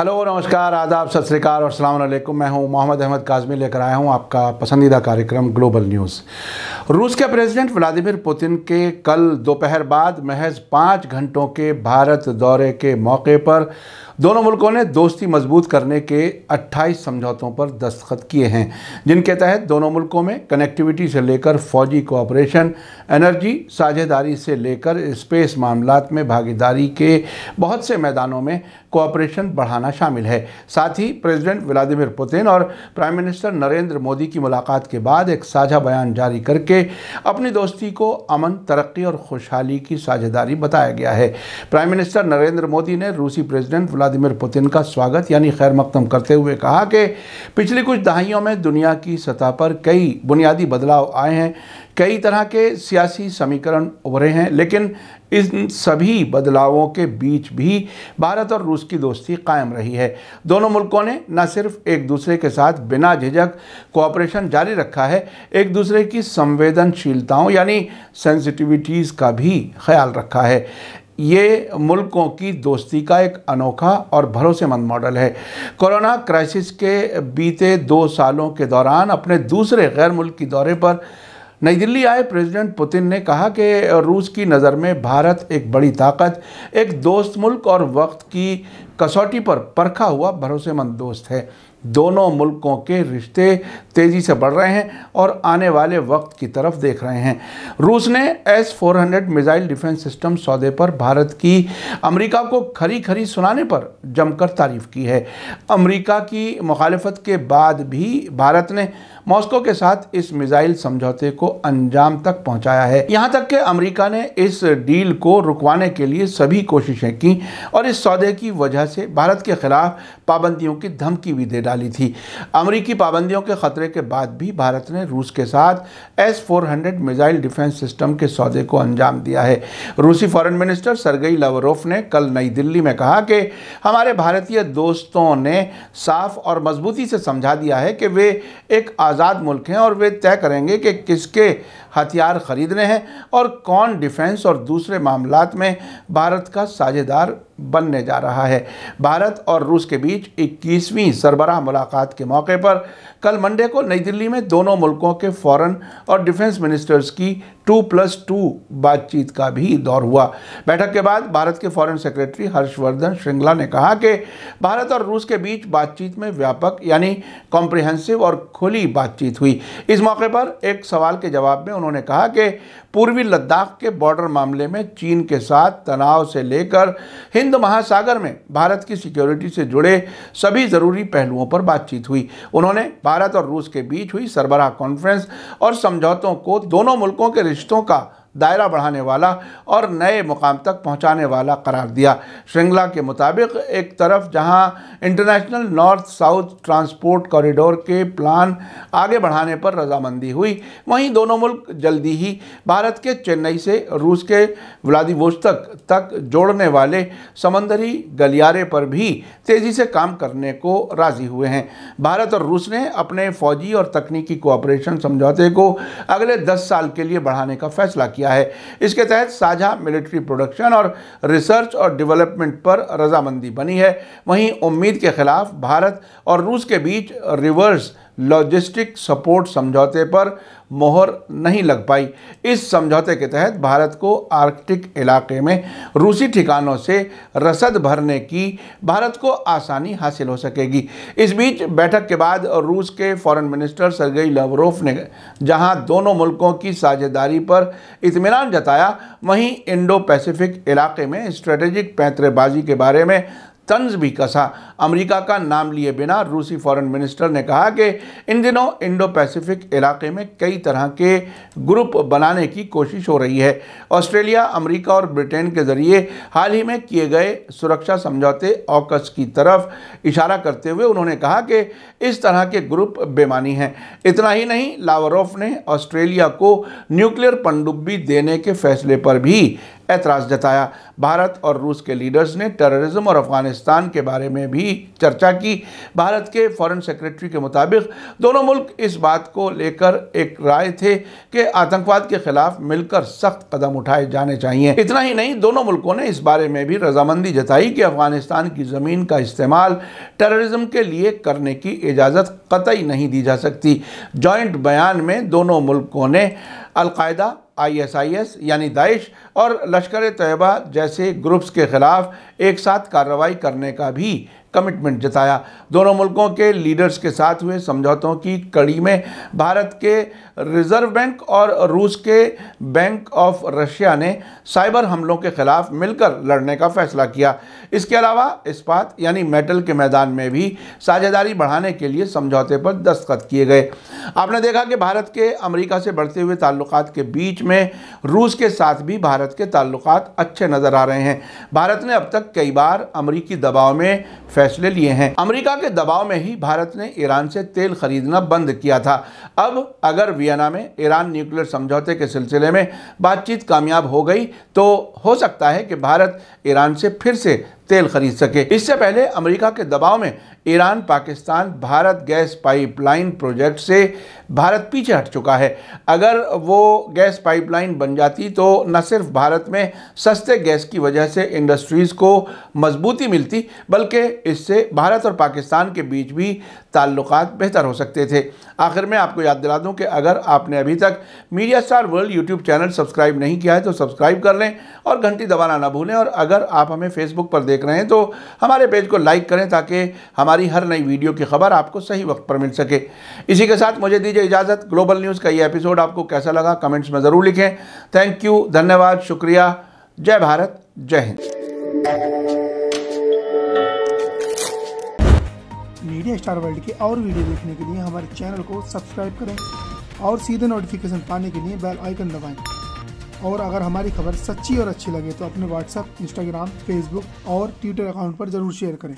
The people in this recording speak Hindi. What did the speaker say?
हेलो, नमस्कार, आदाब, सत श्री अकाल और अस्सलाम वालेकुम। मैं हूं मोहम्मद अहमद काज़मी, लेकर आया हूं आपका पसंदीदा कार्यक्रम ग्लोबल न्यूज़। रूस के प्रेसिडेंट व्लादिमीर पुतिन के कल दोपहर बाद महज 5 घंटों के भारत दौरे के मौके पर दोनों मुल्कों ने दोस्ती मजबूत करने के 28 समझौतों पर दस्तखत किए हैं, जिनके तहत दोनों मुल्कों में कनेक्टिविटी से लेकर फौजी कोऑपरेशन, एनर्जी साझेदारी से लेकर स्पेस मामलात में भागीदारी के बहुत से मैदानों में कोऑपरेशन बढ़ाना शामिल है। साथ ही प्रेसिडेंट व्लादिमीर पुतिन और प्राइम मिनिस्टर नरेंद्र मोदी की मुलाकात के बाद एक साझा बयान जारी करके अपनी दोस्ती को अमन, तरक्की और खुशहाली की साझेदारी बताया गया है। प्राइम मिनिस्टर नरेंद्र मोदी ने रूसी प्रेसिडेंट व्लादिमीर पुतिन का स्वागत यानी खैर मकदम करते हुए कहा कि पिछली कुछ दहाइयों में दुनिया की सतह पर कई बुनियादी बदलाव आए हैं, कई तरह के सियासी समीकरण उभरे हैं, लेकिन इन सभी बदलावों के बीच भी भारत और रूस की दोस्ती कायम रही है। दोनों मुल्कों ने न सिर्फ एक दूसरे के साथ बिना झिझक कोऑपरेशन जारी रखा है, एक दूसरे की संवेदनशीलताओं यानी सेंसिटिविटीज़ का भी ख्याल रखा है। ये मुल्कों की दोस्ती का एक अनोखा और भरोसेमंद मॉडल है। कोरोना क्राइसिस के बीते 2 सालों के दौरान अपने दूसरे गैर मुल्की दौरे पर नई दिल्ली आए प्रेसिडेंट पुतिन ने कहा कि रूस की नज़र में भारत एक बड़ी ताकत, एक दोस्त मुल्क और वक्त की कसौटी पर परखा हुआ भरोसेमंद दोस्त है। दोनों मुल्कों के रिश्ते तेज़ी से बढ़ रहे हैं और आने वाले वक्त की तरफ देख रहे हैं। रूस ने S-400 मिसाइल डिफेंस सिस्टम सौदे पर भारत की अमेरिका को खरी खरी सुनाने पर जमकर तारीफ की है। अमेरिका की मुखालिफत के बाद भी भारत ने मॉस्को के साथ इस मिसाइल समझौते को अंजाम तक पहुंचाया है। यहां तक कि अमेरिका ने इस डील को रुकवाने के लिए सभी कोशिशें की और इस सौदे की वजह से भारत के खिलाफ पाबंदियों की धमकी भी दे डाली थी। अमेरिकी पाबंदियों के खतरे के बाद भी भारत ने रूस के साथ S-400 मिसाइल डिफेंस सिस्टम के सौदे को अंजाम दिया है। रूसी फॉरेन मिनिस्टर सर्गेई लावरोफ ने कल नई दिल्ली में कहा कि हमारे भारतीय दोस्तों ने साफ और मजबूती से समझा दिया है कि वे एक आज़ाद मुल्क हैं और वे तय करेंगे कि किसके हथियार खरीदने हैं और कौन डिफेंस और दूसरे मामलात में भारत का साझेदार बनने जा रहा है। भारत और रूस के बीच 21वीं सरबराह मुलाकात के मौके पर कल मंडे को नई दिल्ली में दोनों मुल्कों के फॉरेन और डिफेंस मिनिस्टर्स की 2+2 बातचीत का भी दौर हुआ। बैठक के बाद भारत के फॉरेन सेक्रेटरी हर्षवर्धन श्रृंगला ने कहा कि भारत और रूस के बीच बातचीत में व्यापक यानी कॉम्प्रिहेंसिव और खुली बातचीत हुई। इस मौके पर एक सवाल के जवाब में उन्होंने कहा कि पूर्वी लद्दाख के बॉर्डर मामले में चीन के साथ तनाव से लेकर हिंद महासागर में भारत की सिक्योरिटी से जुड़े सभी ज़रूरी पहलुओं पर बातचीत हुई। उन्होंने भारत और रूस के बीच हुई सरबराह कॉन्फ्रेंस और समझौतों को दोनों मुल्कों के रिश्तों का दायरा बढ़ाने वाला और नए मुकाम तक पहुंचाने वाला करार दिया। श्रृंगला के मुताबिक एक तरफ जहां international north south transport corridor के प्लान आगे बढ़ाने पर रजामंदी हुई, वहीं दोनों मुल्क जल्दी ही भारत के चेन्नई से रूस के व्लादिवोस्तोक तक जोड़ने वाले समंदरी गलियारे पर भी तेज़ी से काम करने को राज़ी हुए हैं। भारत और रूस ने अपने फौजी और तकनीकी कोऑपरेशन समझौते को अगले 10 साल के लिए बढ़ाने का फैसला किया है। इसके तहत साझा मिलिट्री प्रोडक्शन और रिसर्च और डेवलपमेंट पर रजामंदी बनी है। वहीं उम्मीद के खिलाफ भारत और रूस के बीच रिवर्स लॉजिस्टिक सपोर्ट समझौते पर मोहर नहीं लग पाई। इस समझौते के तहत भारत को आर्कटिक इलाके में रूसी ठिकानों से रसद भरने की भारत को आसानी हासिल हो सकेगी। इस बीच बैठक के बाद रूस के फॉरेन मिनिस्टर सर्गेई लावरोफ ने जहां दोनों मुल्कों की साझेदारी पर इत्मीनान जताया, वहीं इंडो पैसिफिक इलाके में स्ट्रेटेजिक पैंतरेबाजी के बारे में तंज भी कसा। अमेरिका का नाम लिए बिना रूसी फॉरेन मिनिस्टर ने कहा कि इन दिनों इंडो पैसिफिक इलाके में कई तरह के ग्रुप बनाने की कोशिश हो रही है। ऑस्ट्रेलिया, अमेरिका और ब्रिटेन के ज़रिए हाल ही में किए गए सुरक्षा समझौते ऑकस की तरफ इशारा करते हुए उन्होंने कहा कि इस तरह के ग्रुप बेमानी हैं। इतना ही नहीं, लावरोफ ने ऑस्ट्रेलिया को न्यूक्लियर पनडुब्बी देने के फैसले पर भी एतराज़ जताया। भारत और रूस के लीडर्स ने टेररिज्म और अफगानिस्तान के बारे में भी चर्चा की। भारत के फॉरेन सेक्रेटरी के मुताबिक दोनों मुल्क इस बात को लेकर एक राय थे कि आतंकवाद के खिलाफ मिलकर सख्त कदम उठाए जाने चाहिए। इतना ही नहीं, दोनों मुल्कों ने इस बारे में भी रजामंदी जताई कि अफगानिस्तान की ज़मीन का इस्तेमाल टेररिज्म के लिए करने की इजाज़त कतई नहीं दी जा सकती। जॉइंट बयान में दोनों मुल्कों ने अल-कायदा, ISIS यानी दाइश और लश्कर तैयबा जैसे ग्रुप्स के खिलाफ एक साथ कार्रवाई करने का भी कमिटमेंट जताया। दोनों मुल्कों के लीडर्स के साथ हुए समझौतों की कड़ी में भारत के रिज़र्व बैंक और रूस के बैंक ऑफ रशिया ने साइबर हमलों के खिलाफ मिलकर लड़ने का फैसला किया। इसके अलावा इस्पात यानी मेटल के मैदान में भी साझेदारी बढ़ाने के लिए समझौते पर दस्तखत किए गए। आपने देखा कि भारत के अमेरिका से बढ़ते हुए ताल्लुकात के बीच में रूस के साथ भी भारत के ताल्लुकात अच्छे नज़र आ रहे हैं। भारत ने अब तक कई बार अमेरिकी दबाव में फैसले लिए हैं। अमेरिका के दबाव में ही भारत ने ईरान से तेल खरीदना बंद किया था। अब अगर वियना में ईरान न्यूक्लियर समझौते के सिलसिले में बातचीत कामयाब हो गई तो हो सकता है कि भारत ईरान से फिर से तेल खरीद सके। इससे पहले अमेरिका के दबाव में Iran Pakistan Bharat gas pipeline project से भारत पीछे हट चुका है। अगर वो गैस पाइपलाइन बन जाती तो न सिर्फ भारत में सस्ते गैस की वजह से इंडस्ट्रीज़ को मजबूती मिलती, बल्कि इससे भारत और पाकिस्तान के बीच भी ताल्लुकात बेहतर हो सकते थे। आखिर में आपको याद दिला दूं कि अगर आपने अभी तक media star world YouTube channel subscribe नहीं किया है तो सब्सक्राइब कर लें और घंटी दबाना ना भूलें। और अगर आप हमें फेसबुक पर देख रहे हैं तो हमारे पेज को लाइक करें ताकि हमारी हर नई वीडियो की खबर आपको सही वक्त पर मिल सके। इसी के साथ मुझे दीजिए इजाज़त। ग्लोबल न्यूज़ का ये एपिसोड आपको कैसा लगा कमेंट्स में ज़रूर लिखें। थैंक यू, धन्यवाद, शुक्रिया। जय भारत, जय हिंद। मीडिया स्टार वर्ल्ड के और वीडियो देखने के लिए हमारे चैनल को सब्सक्राइब करें और सीधे नोटिफिकेशन पाने के लिए बेल आइकन दबाएं। और अगर हमारी खबर सच्ची और अच्छी लगे तो अपने व्हाट्सएप, इंस्टाग्राम, फेसबुक और ट्विटर अकाउंट पर ज़रूर शेयर करें।